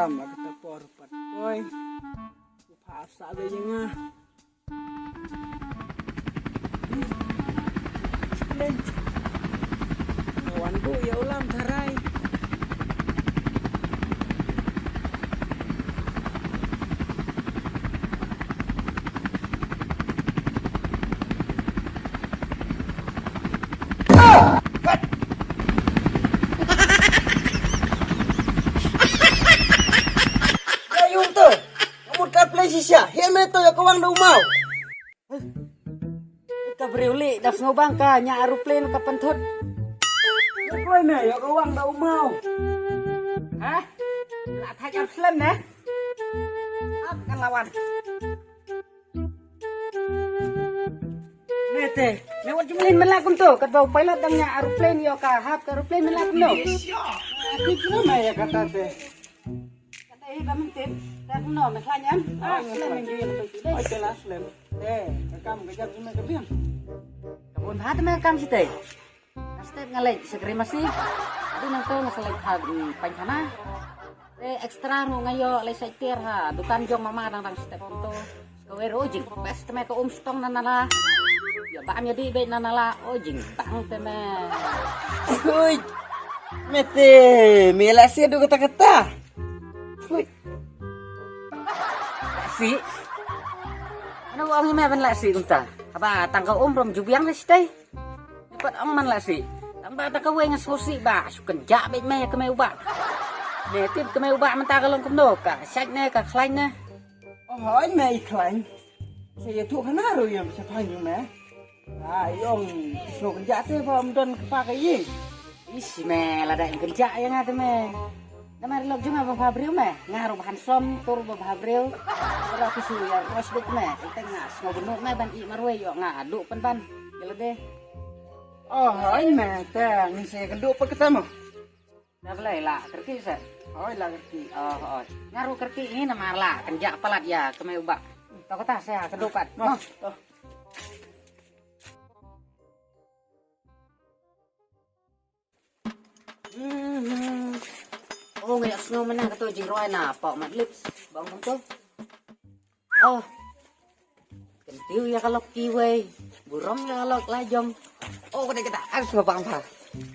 lama kita porpat boy. Pasa ada yang kawanku ya ulam tarai. Siya, heme to ya kawang daw mau. Ka briuli das ngobang ka nya aeroplane ka penthut. Koy na ya kawang daw mau. Hah? La thai jam slam na. Ak kan lawan. Nete, lewat jumlin melakum tu kat bau pilot dang nya aeroplane yo ka hap ka aeroplane melakum no. Aku kira na ya kata teh. Kata hi ba mentin. Tak no me klanyan. Slam minggu yang tu. Oi telas lem. Rekam kejap cuma kebiang. Kabun hat me kam sitai. Step ngalai segeri masih. Adu nang to ngasalai khad panjana. Ekstra no ngayo lai saitir ha. Dukan jong mama dang step to. Kawe rojing. Best me ko stong nanala. Ya bam ya di be nanala ojing. Bang te me. Oi. Mete, melasi adu kata-kata. Oi. Si. Ano ang ime ban la si kunta? Aba tangkau rom jubiang la sitai. Dapat aman la si. Tamba ta kawe nga sosi ba, sukan ja be me ka me uba. Ne tip ka me uba man ta ka long kumno ka, sak ne ka khlain ne. Oh, oi me iklan. Saya tu kana ro yang sa panyu me. Yong so kerja teh pom don kepakai ye. Isi me la dai kerja ya ngate me. Namar log junga ba fabriu me, ngaru bahan som tur ba fabriu. Ora kisu ya ros bek me, teng nas ngo benu me ban i marwe yo ngadu pan. Gila deh. Oh, oi me teh ni saya keduk pa ketemu. Dah belai lah, kerti sa. Oi lah kerti. Oh. Ngaru kerti ini namar lah, kerja pelat ya kemai ubak. Tau kata saya kedupat. Noh. Oh, ngayak snow menang ketu jing roy na pok mat lips. Bang tu. Oh. Kentiu ya kalau kiwe, burom ya kalau lajong. Oh, kita harus ngobang pa.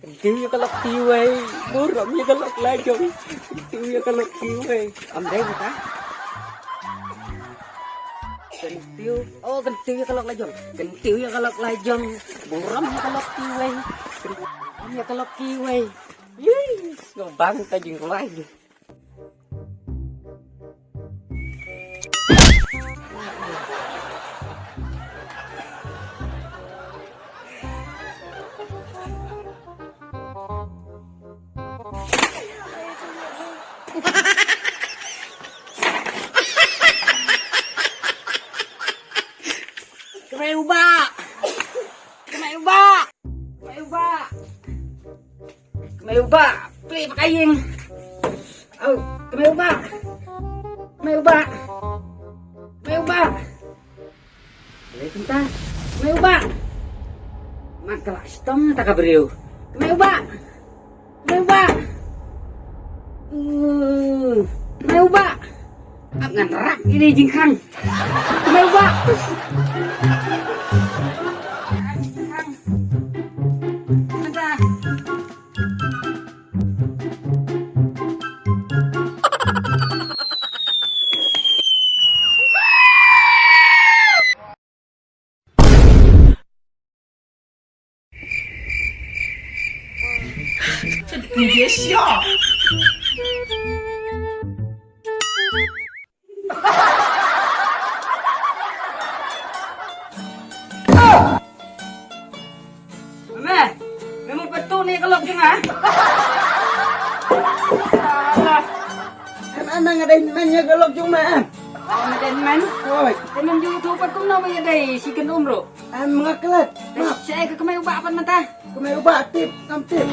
Kentiu ya kalau kiwe, buram ya kalau lajong. Kentiu ya kalau kiwe. Am dai kita. Kentiu. Oh, kentiu ya kalau lajong. Kentiu ya kalau lajong. Burom ya kalau kiwe. Burom ya kalau kiwe. Yih, ngobang ka jing roy. Kemai ubak. Kemai ubak. Kemai ubak. Kemai ubak. Pilih pakaiing. Oh, kemai ubak. Kemai ubak. Kemai ubak. Pilih kentah. Kemai ubak. Makalah stong tak kabriu. Kemai ubak. Kemai ubak. Kemai ubak. Ngan rak ini jingkang. Kemai ubak.你别笑。Memang betul nih kalau jangan. Salah. Emang ada mainnya kalau cuma. Kalau main main, Oi, temen YouTube aku nama ya deh si kendum bro. mengaklat. Saya ke kemai ubah apa mata? Kemai ubah tip, kam tip.